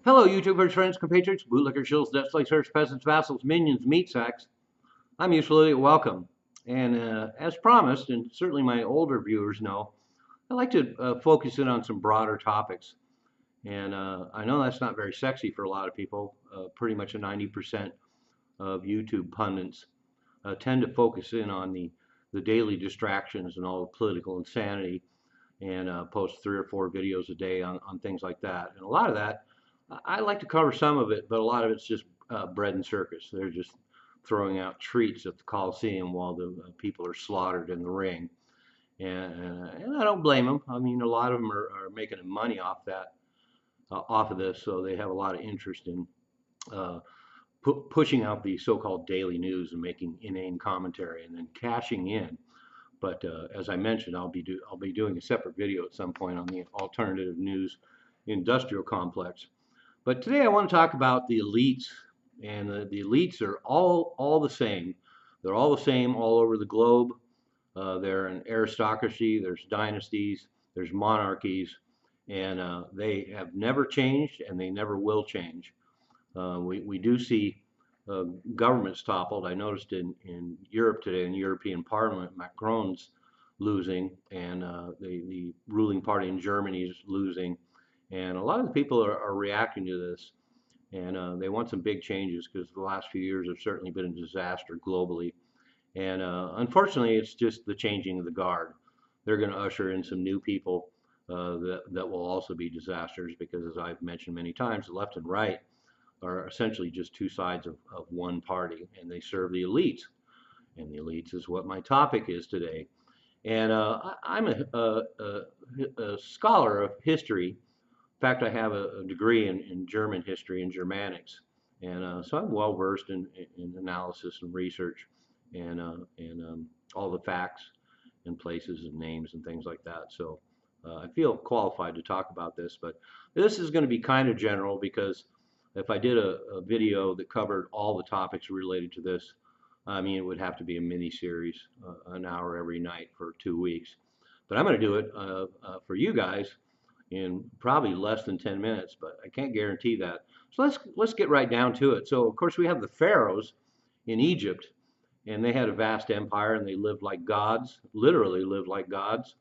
Hello, YouTubers, friends, compatriots, bootlickers, shills, debt slicers, peasants, vassals, minions, meat sacks. I'm usually welcome. And as promised, and certainly my older viewers know, I like to focus in on some broader topics. And I know that's not very sexy for a lot of people. Pretty much a 90% of YouTube pundits tend to focus in on the daily distractions and all the political insanity and post 3 or 4 videos a day on things like that. And a lot of that, I like to cover some of it, but a lot of it's just bread and circus. They're just throwing out treats at the Coliseum while the people are slaughtered in the ring. And I don't blame them. I mean, a lot of them are making money off that, off of this, so they have a lot of interest in uh, pushing out the so-called daily news and making inane commentary and then cashing in. But as I mentioned, I'll be doing a separate video at some point on the alternative news industrial complex. But today I want to talk about the elites, and the elites are all the same. They're all the same all over the globe. They're an aristocracy. There's dynasties. There's monarchies, and they have never changed, and they never will change. We do see uh, governments toppled. I noticed in Europe today, in the European Parliament, Macron's losing, and the ruling party in Germany is losing. And a lot of the people are reacting to this, and they want some big changes because the last few years have certainly been a disaster globally. And unfortunately, it's just the changing of the guard. They're going to usher in some new people that will also be disasters because, as I've mentioned many times, the left and right are essentially just two sides of one party, and they serve the elites. And the elites is what my topic is today. And I'm a scholar of history. In fact, I have a degree in German history and Germanics, and so I'm well versed in analysis and research and all the facts and places and names and things like that. So I feel qualified to talk about this, but this is going to be kind of general because if I did a video that covered all the topics related to this, I mean, it would have to be a mini series, an hour every night for 2 weeks. But I'm going to do it for you guys in probably less than 10 minutes, but I can't guarantee that. So let's get right down to it. So of course we have the pharaohs in Egypt, and they had a vast empire, and they lived like gods, literally lived like gods,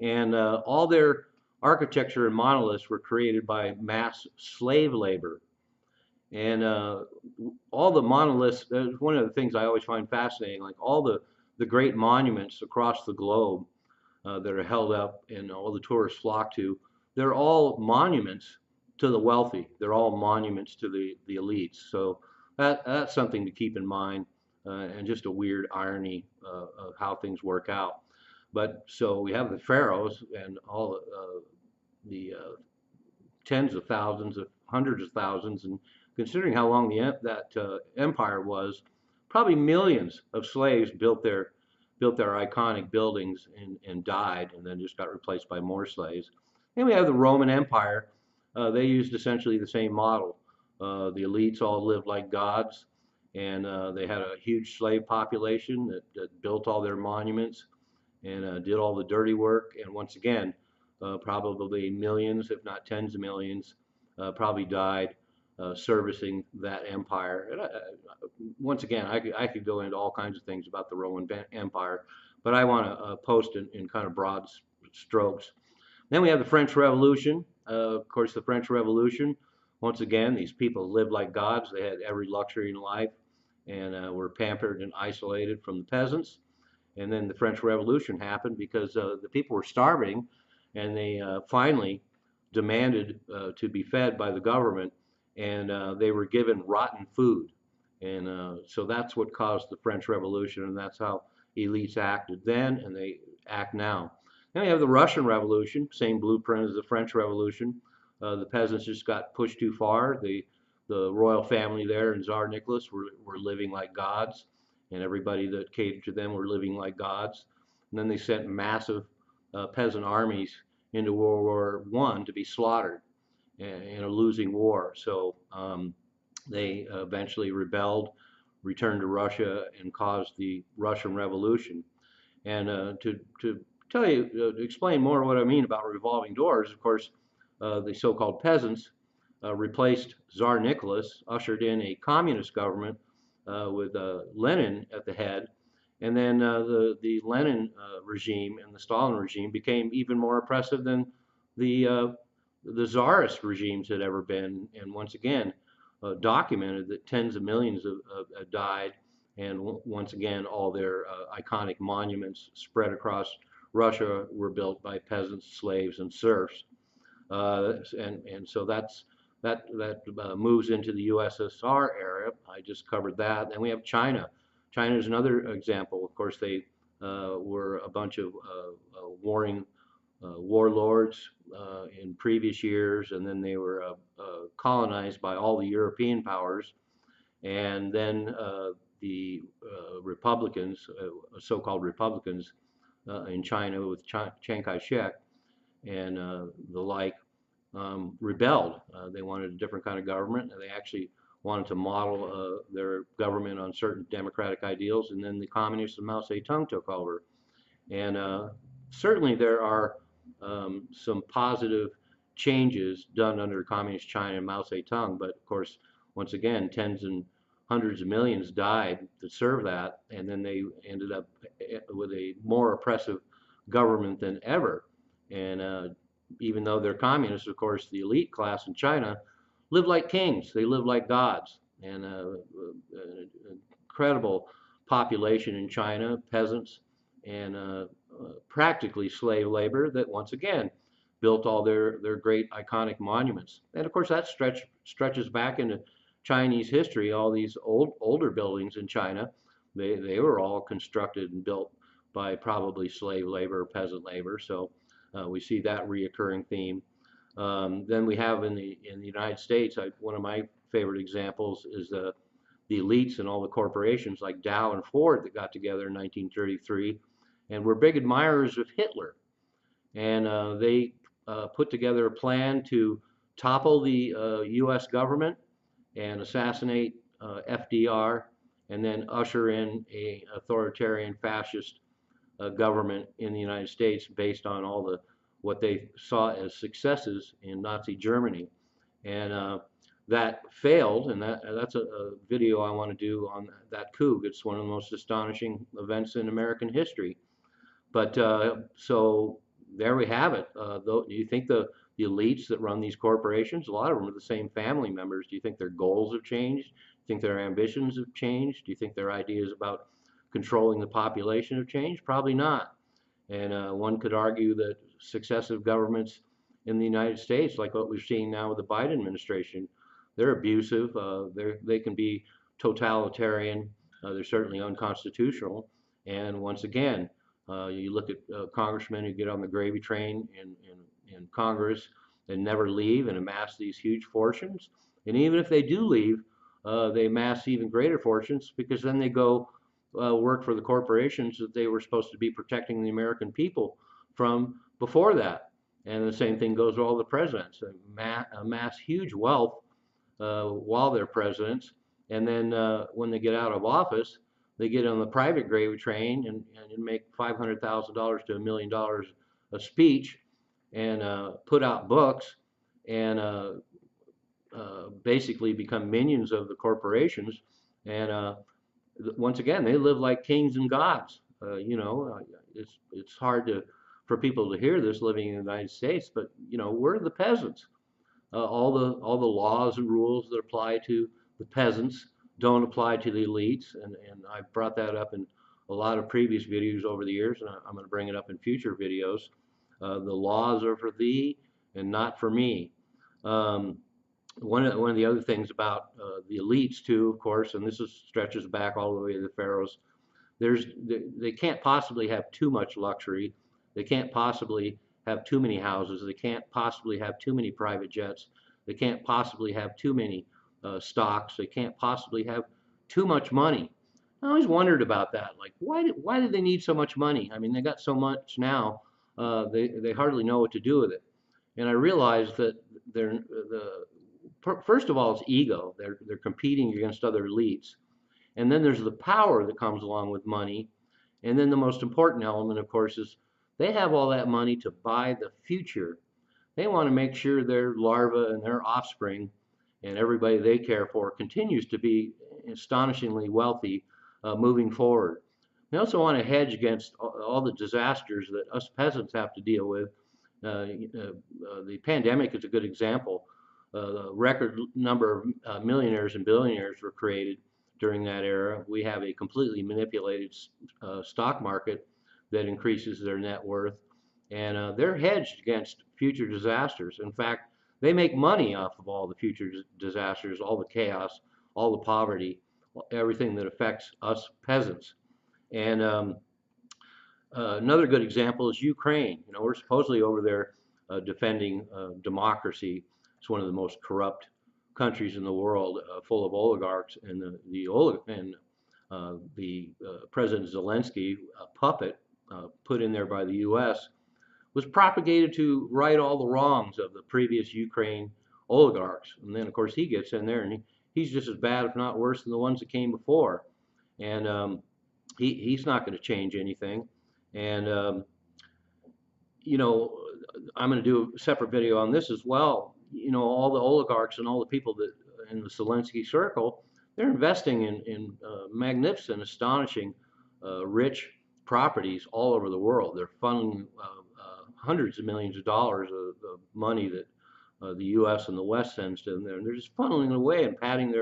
and all their architecture and monoliths were created by mass slave labor. And all the monoliths, that's one of the things I always find fascinating, like all the great monuments across the globe that are held up and all the tourists flock to, they're all monuments to the wealthy. They're all monuments to the elites. So that's something to keep in mind, and just a weird irony of how things work out. But so we have the pharaohs and all the tens of thousands, of hundreds of thousands, and considering how long that empire was, probably millions of slaves built their iconic buildings and died, and then just got replaced by more slaves. And we have the Roman Empire. They used essentially the same model. The elites all lived like gods, and they had a huge slave population that built all their monuments and did all the dirty work. And once again, probably millions, if not tens of millions, probably died servicing that empire. And once again, I could go into all kinds of things about the Roman Empire, but I want to post in kind of broad strokes. Then we have the French Revolution. Of course, the French Revolution, once again, these people lived like gods. They had every luxury in life and were pampered and isolated from the peasants. And then the French Revolution happened because the people were starving, and they finally demanded to be fed by the government, and they were given rotten food. And so that's what caused the French Revolution, and that's how elites acted then, and they act now. Then we have the Russian Revolution, same blueprint as the French Revolution. The peasants just got pushed too far. The royal family there and Tsar Nicholas were living like gods, and everybody that catered to them were living like gods. And then they sent massive peasant armies into World War I to be slaughtered in a losing war. So they eventually rebelled, returned to Russia, and caused the Russian Revolution. And to tell you, to explain more what I mean about revolving doors, of course, the so-called peasants, replaced Tsar Nicholas, ushered in a communist government with Lenin at the head. And then the Lenin regime and the Stalin regime became even more oppressive than the uh, the czarist regimes had ever been. And once again, documented that tens of millions have died. And once again, all their iconic monuments spread across Russia were built by peasants, slaves, and serfs. And so that moves into the USSR era. I just covered that. Then we have China. China is another example. Of course, they were a bunch of warring warlords in previous years, and then they were colonized by all the European powers, and then Republicans, so-called Republicans in China with Chiang Kai-shek and the like, rebelled. They wanted a different kind of government, and they actually wanted to model their government on certain democratic ideals, and then the communists and Mao Zedong took over. And certainly there are some positive changes done under communist China and Mao Zedong, but of course, once again, tens and hundreds of millions died to serve that, and then they ended up with a more oppressive government than ever. And even though they're communists, of course, the elite class in China live like kings. They live like gods. And an incredible population in China, peasants, and practically slave labor that once again built all their great iconic monuments. And of course, that stretches back into Chinese history. All these older buildings in China, they were all constructed and built by probably slave labor, peasant labor. So we see that reoccurring theme. Then we have in the United States, one of my favorite examples is the elites and all the corporations like Dow and Ford that got together in 1933 and were big admirers of Hitler. And they put together a plan to topple the U.S. government and assassinate FDR, and then usher in a authoritarian fascist government in the United States based on all the what they saw as successes in Nazi Germany. And that failed, and that's a video I want to do on that coup. It's one of the most astonishing events in American history. But so there we have it. Do you think the elites that run these corporations, a lot of them are the same family members? Do you think their goals have changed? Do you think their ambitions have changed? Do you think their ideas about controlling the population have changed? Probably not. And one could argue that successive governments in the United States, like what we're seeing now with the Biden administration, they're abusive. They can be totalitarian. They're certainly unconstitutional. And once again, you look at congressmen who get on the gravy train in Congress and never leave and amass these huge fortunes. And even if they do leave, they amass even greater fortunes because then they go work for the corporations that they were supposed to be protecting the American people from before that. And the same thing goes with all the presidents. They amass huge wealth while they're presidents. And then when they get out of office, they get on the private gravy train and make $500,000 to $1 million a speech and put out books and basically become minions of the corporations. And once again, they live like kings and gods. It's hard for people to hear this living in the United States, but we're the peasants. All the laws and rules that apply to the peasants don't apply to the elites, and I've brought that up in a lot of previous videos over the years, and I'm going to bring it up in future videos. The laws are for thee and not for me. One of the other things about the elites too, of course, and this stretches back all the way to the pharaohs. They can't possibly have too much luxury. They can't possibly have too many houses. They can't possibly have too many private jets. They can't possibly have too many stocks. They can't possibly have too much money. I always wondered about that. Like, why did they need so much money? I mean, they got so much now, they hardly know what to do with it. And I realized that first of all, it's ego. They're competing against other elites. And then there's the power that comes along with money. And then the most important element, of course, is they have all that money to buy the future. They want to make sure their larvae and their offspring and everybody they care for continues to be astonishingly wealthy moving forward. They also want to hedge against all the disasters that us peasants have to deal with. The pandemic is a good example. The record number of millionaires and billionaires were created during that era. We have a completely manipulated stock market that increases their net worth, and they're hedged against future disasters. In fact, they make money off of all the future disasters, all the chaos, all the poverty, everything that affects us peasants. And another good example is Ukraine. You know, we're supposedly over there defending democracy. It's one of the most corrupt countries in the world, full of oligarchs, and the President Zelensky, a puppet put in there by the U.S., was propagated to right all the wrongs of the previous Ukraine oligarchs. And then, of course, he gets in there and he's just as bad, if not worse, than the ones that came before. And he's not going to change anything. And, you know, I'm going to do a separate video on this as well. You know, all the oligarchs and all the people that in the Zelensky circle, they're investing in magnificent, astonishing, rich properties all over the world. They're funneling hundreds of millions of dollars of money that the U.S. and the West sends to them there, and they're just funneling it away and padding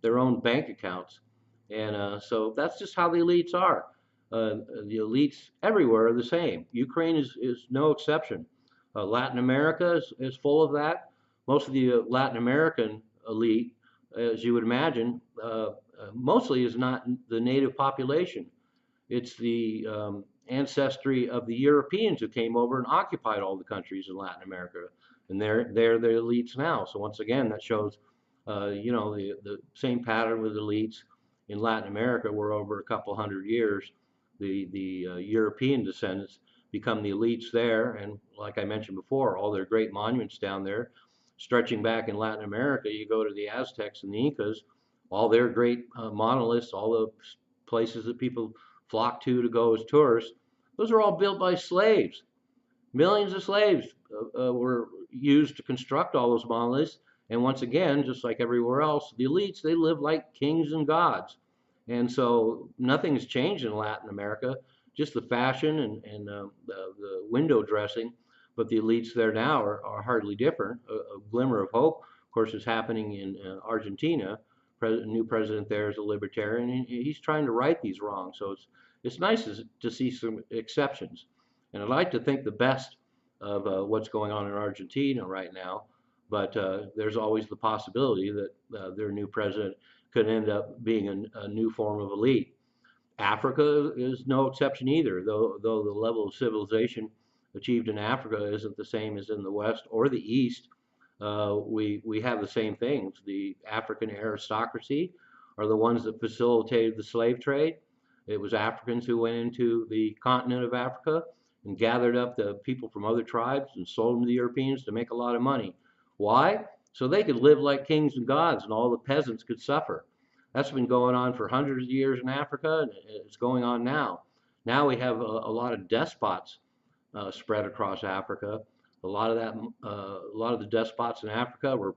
their own bank accounts. And so that's just how the elites are. The elites everywhere are the same. Ukraine is no exception. Latin America is full of that. Most of the Latin American elite, as you would imagine, mostly is not the native population. It's the ancestry of the Europeans who came over and occupied all the countries in Latin America, and they're the elites now. So once again, that shows, you know, the same pattern with elites in Latin America, where over a couple hundred years, the European descendants become the elites there, and like I mentioned before, all their great monuments down there, stretching back in Latin America, you go to the Aztecs and the Incas, all their great monoliths, all the places that people flock to go as tourists, those are all built by slaves. Millions of slaves were used to construct all those monoliths. And once again, just like everywhere else, the elites, they live like kings and gods. And so nothing's changed in Latin America, just the fashion and the window dressing. But the elites there now are hardly different. A glimmer of hope, of course, is happening in Argentina. New president there is a libertarian, and he's trying to right these wrongs. So it's nice to see some exceptions. And I'd like to think the best of what's going on in Argentina right now, but there's always the possibility that their new president could end up being a new form of elite. Africa is no exception either, though the level of civilization achieved in Africa isn't the same as in the West or the East. We have the same things. The African aristocracy are the ones that facilitated the slave trade. It was Africans who went into the continent of Africa and gathered up the people from other tribes and sold them to the Europeans to make a lot of money. Why? So they could live like kings and gods and all the peasants could suffer. That's been going on for hundreds of years in Africa, and it's going on now. Now we have a lot of despots spread across Africa. A lot of the despots in Africa were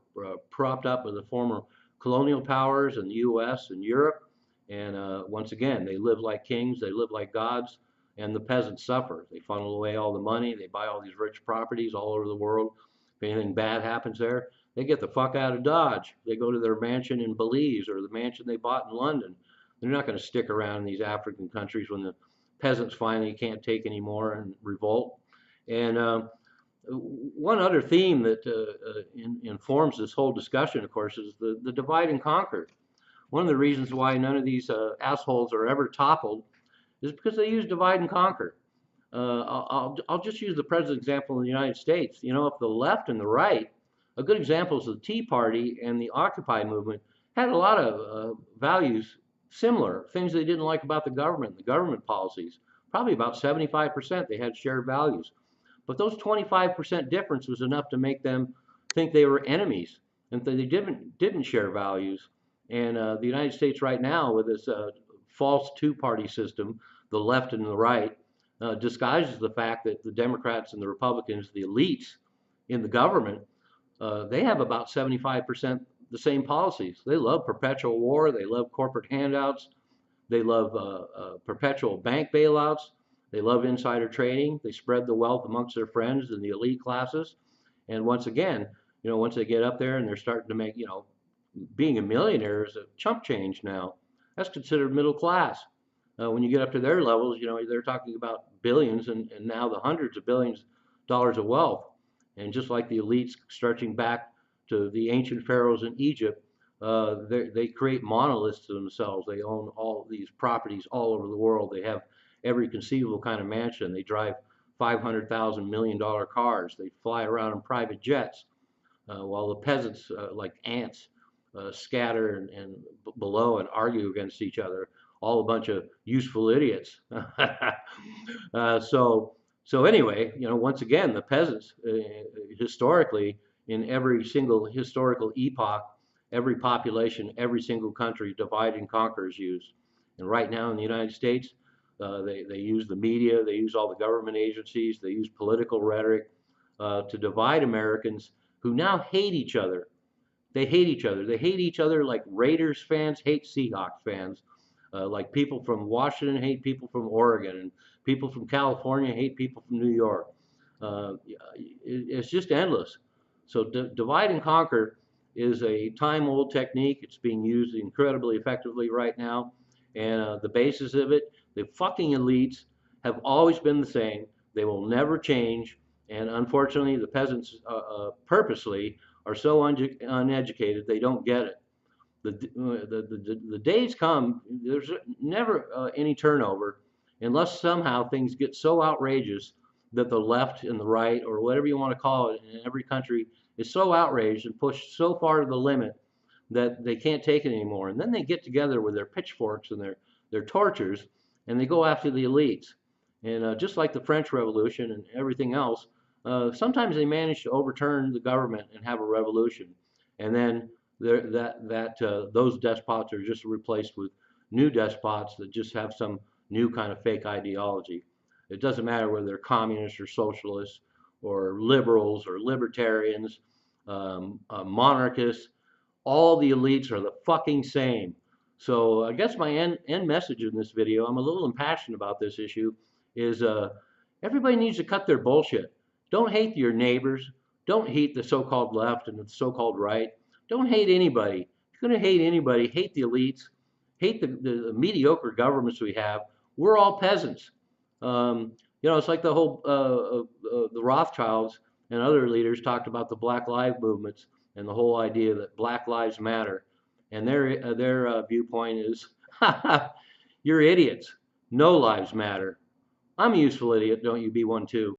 propped up with the former colonial powers in the U.S. and Europe. And once again, they live like kings, they live like gods, and the peasants suffer. They funnel away all the money, they buy all these rich properties all over the world. If anything bad happens there, they get the fuck out of Dodge. They go to their mansion in Belize or the mansion they bought in London. They're not going to stick around in these African countries when the peasants finally can't take anymore and revolt. And one other theme that informs this whole discussion, of course, is the divide and conquer. One of the reasons why none of these assholes are ever toppled is because they use divide and conquer. I'll just use the present example in the United States. You know, if the left and the right, a good example is the Tea Party and the Occupy movement, had a lot of values similar, things they didn't like about the government policies. Probably about 75% they had shared values. But those 25% difference was enough to make them think they were enemies and that they didn't share values. And the United States right now, with this false two-party system, the left and the right, disguises the fact that the Democrats and the Republicans, the elites, in the government, they have about 75% the same policies. They love perpetual war. They love corporate handouts. They love perpetual bank bailouts. They love insider trading. They spread the wealth amongst their friends and the elite classes. And once again, once they get up there and they're starting to make, being a millionaire is a chump change now. That's considered middle class. When you get up to their levels, they're talking about billions and now the hundreds of billions of dollars of wealth. And just like the elites stretching back to the ancient pharaohs in Egypt, they create monoliths to themselves. They own all these properties all over the world. They have every conceivable kind of mansion. They drive $500,000 million cars. They fly around in private jets, while the peasants, like ants, scatter and below and argue against each other. All a bunch of useful idiots. So anyway, once again, the peasants, historically, in every single historical epoch, every population, every single country, divide and conquer is used. And right now in the United States, they use the media, they use all the government agencies, they use political rhetoric to divide Americans who now hate each other. They hate each other. They hate each other like Raiders fans hate Seahawks fans. Like people from Washington hate people from Oregon, and people from California hate people from New York. It's just endless. So divide and conquer is a time-old technique. It's being used incredibly effectively right now. And the basis of it, the fucking elites have always been the same. They will never change. And unfortunately, the peasants purposely are so uneducated, they don't get it. The days come, there's never any turnover unless somehow things get so outrageous that the left and the right, or whatever you want to call it, in every country is so outraged and pushed so far to the limit that they can't take it anymore. And then they get together with their pitchforks and their torches, and they go after the elites. And just like the French Revolution and everything else, sometimes they manage to overturn the government and have a revolution. And then those despots are just replaced with new despots that just have some new kind of fake ideology. It doesn't matter whether they're communists or socialists or liberals or libertarians, monarchists. All the elites are the fucking same. So I guess my end message in this video, I'm a little impassioned about this issue, is everybody needs to cut their bullshit. Don't hate your neighbors. Don't hate the so-called left and the so-called right. Don't hate anybody. If you're going to hate anybody, hate the elites, hate the mediocre governments we have. We're all peasants. It's like the whole the Rothschilds and other leaders talked about the Black Lives movements and the whole idea that Black Lives Matter. And their viewpoint is, you're idiots. No lives matter. I'm a useful idiot. Don't you be one too?